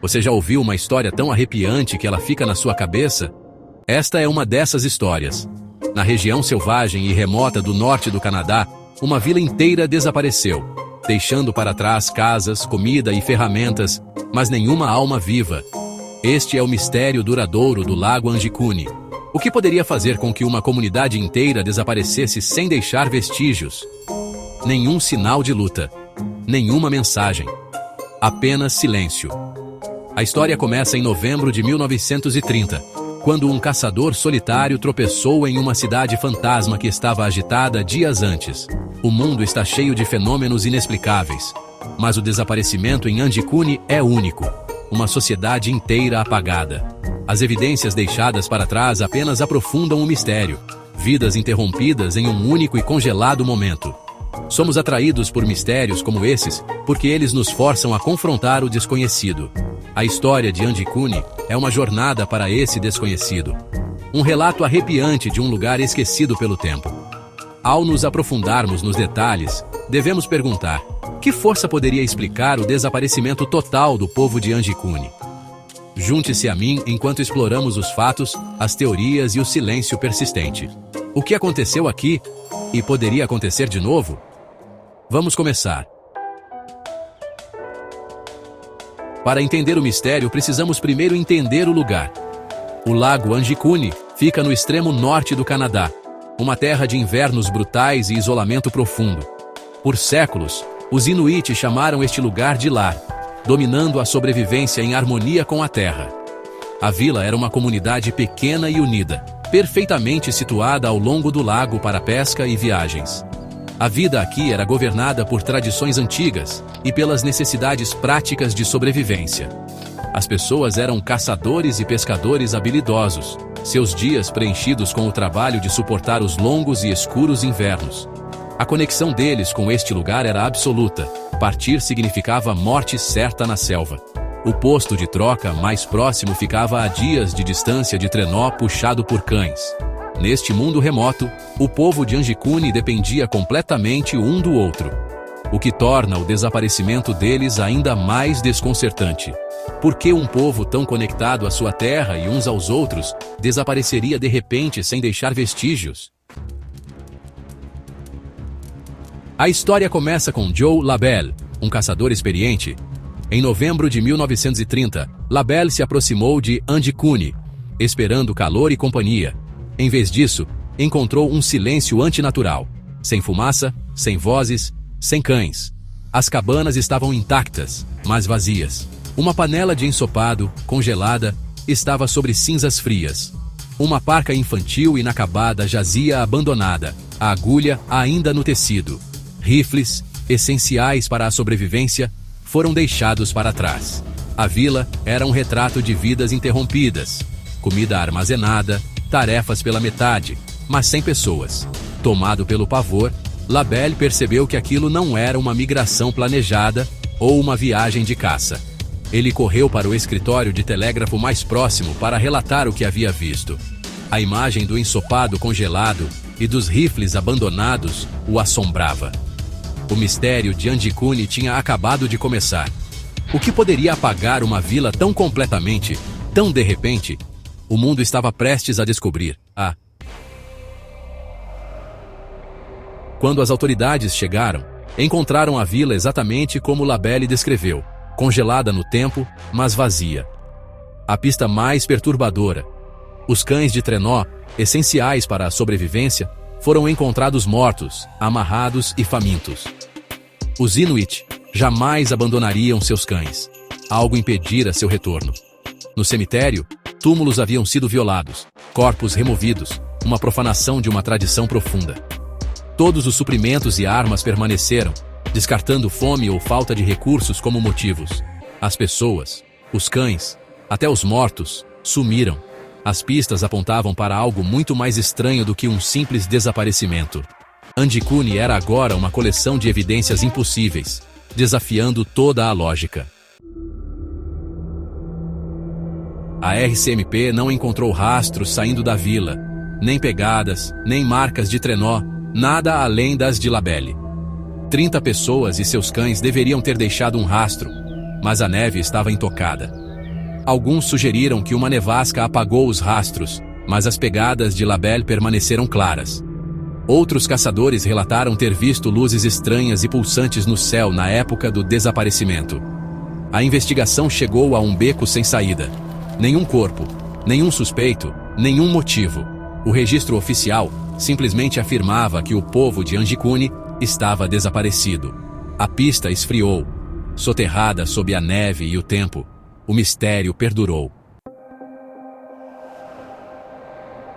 Você já ouviu uma história tão arrepiante que ela fica na sua cabeça? Esta é uma dessas histórias. Na região selvagem e remota do norte do Canadá, uma vila inteira desapareceu, deixando para trás casas, comida e ferramentas, mas nenhuma alma viva. Este é o mistério duradouro do Lago Anjikuni. O que poderia fazer com que uma comunidade inteira desaparecesse sem deixar vestígios? Nenhum sinal de luta, nenhuma mensagem, apenas silêncio. A história começa em novembro de 1930, quando um caçador solitário tropeçou em uma cidade fantasma que estava agitada dias antes. O mundo está cheio de fenômenos inexplicáveis, mas o desaparecimento em Anjikuni é único. Uma sociedade inteira apagada. As evidências deixadas para trás apenas aprofundam o mistério. Vidas interrompidas em um único e congelado momento. Somos atraídos por mistérios como esses porque eles nos forçam a confrontar o desconhecido. A história de Anjikuni é uma jornada para esse desconhecido. Um relato arrepiante de um lugar esquecido pelo tempo. Ao nos aprofundarmos nos detalhes, devemos perguntar: que força poderia explicar o desaparecimento total do povo de Anjikuni? Junte-se a mim enquanto exploramos os fatos, as teorias e o silêncio persistente. O que aconteceu aqui? E poderia acontecer de novo? Vamos começar. Para entender o mistério, precisamos primeiro entender o lugar. O Lago Anjikuni fica no extremo norte do Canadá, uma terra de invernos brutais e isolamento profundo. Por séculos, os Inuit chamaram este lugar de lar, dominando a sobrevivência em harmonia com a terra. A vila era uma comunidade pequena e unida, perfeitamente situada ao longo do lago para pesca e viagens. A vida aqui era governada por tradições antigas e pelas necessidades práticas de sobrevivência. As pessoas eram caçadores e pescadores habilidosos, seus dias preenchidos com o trabalho de suportar os longos e escuros invernos. A conexão deles com este lugar era absoluta. Partir significava morte certa na selva. O posto de troca mais próximo ficava a dias de distância de trenó puxado por cães. Neste mundo remoto, o povo de Anjikuni dependia completamente um do outro, o que torna o desaparecimento deles ainda mais desconcertante. Por que um povo tão conectado à sua terra e uns aos outros desapareceria de repente sem deixar vestígios? A história começa com Joe Labelle, um caçador experiente. Em novembro de 1930, Labelle se aproximou de Anjikuni, esperando calor e companhia. Em vez disso, encontrou um silêncio antinatural. Sem fumaça, sem vozes, sem cães. As cabanas estavam intactas, mas vazias. Uma panela de ensopado, congelada, estava sobre cinzas frias. Uma parca infantil inacabada jazia abandonada, a agulha ainda no tecido. Rifles, essenciais para a sobrevivência, foram deixados para trás. A vila era um retrato de vidas interrompidas. Comida armazenada, tarefas pela metade, mas sem pessoas. Tomado pelo pavor, Labelle percebeu que aquilo não era uma migração planejada ou uma viagem de caça. Ele correu para o escritório de telégrafo mais próximo para relatar o que havia visto. A imagem do ensopado congelado e dos rifles abandonados o assombrava. O mistério de Anjikuni tinha acabado de começar. O que poderia apagar uma vila tão completamente, tão de repente? O mundo estava prestes a descobrir. Quando as autoridades chegaram, encontraram a vila exatamente como Labelle descreveu, congelada no tempo, mas vazia. A pista mais perturbadora. Os cães de trenó, essenciais para a sobrevivência, foram encontrados mortos, amarrados e famintos. Os Inuit jamais abandonariam seus cães. Algo impedira seu retorno. No cemitério, túmulos haviam sido violados, corpos removidos, uma profanação de uma tradição profunda. Todos os suprimentos e armas permaneceram, descartando fome ou falta de recursos como motivos. As pessoas, os cães, até os mortos, sumiram. As pistas apontavam para algo muito mais estranho do que um simples desaparecimento. Anjikuni era agora uma coleção de evidências impossíveis, desafiando toda a lógica. A RCMP não encontrou rastros saindo da vila, nem pegadas, nem marcas de trenó, nada além das de Labelle. 30 pessoas e seus cães deveriam ter deixado um rastro, mas a neve estava intocada. Alguns sugeriram que uma nevasca apagou os rastros, mas as pegadas de Labelle permaneceram claras. Outros caçadores relataram ter visto luzes estranhas e pulsantes no céu na época do desaparecimento. A investigação chegou a um beco sem saída. Nenhum corpo, nenhum suspeito, nenhum motivo. O registro oficial simplesmente afirmava que o povo de Anjikuni estava desaparecido. A pista esfriou. Soterrada sob a neve e o tempo, o mistério perdurou.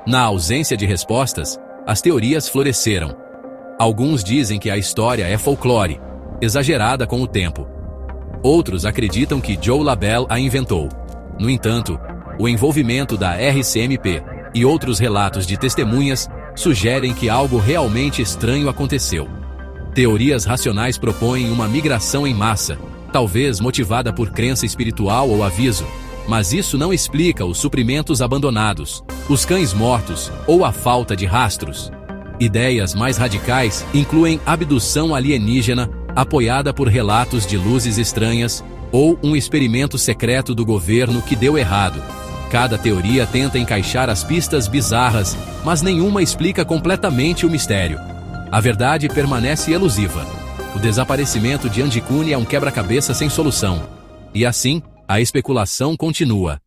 Na ausência de respostas, as teorias floresceram. Alguns dizem que a história é folclore, exagerada com o tempo. Outros acreditam que Joe Labelle a inventou. No entanto, o envolvimento da RCMP e outros relatos de testemunhas sugerem que algo realmente estranho aconteceu. Teorias racionais propõem uma migração em massa, talvez motivada por crença espiritual ou aviso, mas isso não explica os suprimentos abandonados, os cães mortos ou a falta de rastros. Ideias mais radicais incluem abdução alienígena, apoiada por relatos de luzes estranhas, ou um experimento secreto do governo que deu errado. Cada teoria tenta encaixar as pistas bizarras, mas nenhuma explica completamente o mistério. A verdade permanece elusiva. O desaparecimento de Anjikuni é um quebra-cabeça sem solução. E assim, a especulação continua.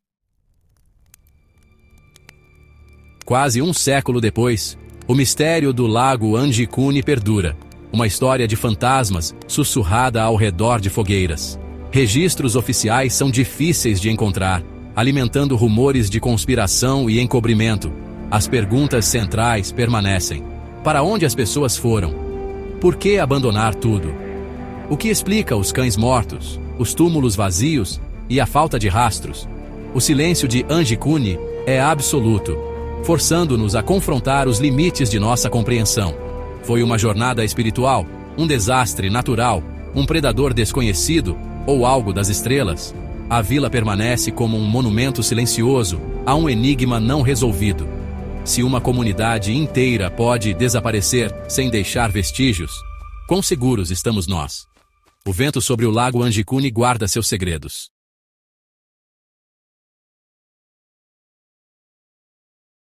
Quase um século depois, o mistério do lago Anjikuni perdura. Uma história de fantasmas sussurrada ao redor de fogueiras. Registros oficiais são difíceis de encontrar, alimentando rumores de conspiração e encobrimento. As perguntas centrais permanecem. Para onde as pessoas foram? Por que abandonar tudo? O que explica os cães mortos, os túmulos vazios e a falta de rastros? O silêncio de Anjikuni é absoluto, forçando-nos a confrontar os limites de nossa compreensão. Foi uma jornada espiritual, um desastre natural, um predador desconhecido ou algo das estrelas? A vila permanece como um monumento silencioso a um enigma não resolvido. Se uma comunidade inteira pode desaparecer sem deixar vestígios, quão seguros estamos nós? O vento sobre o lago Anjikuni guarda seus segredos.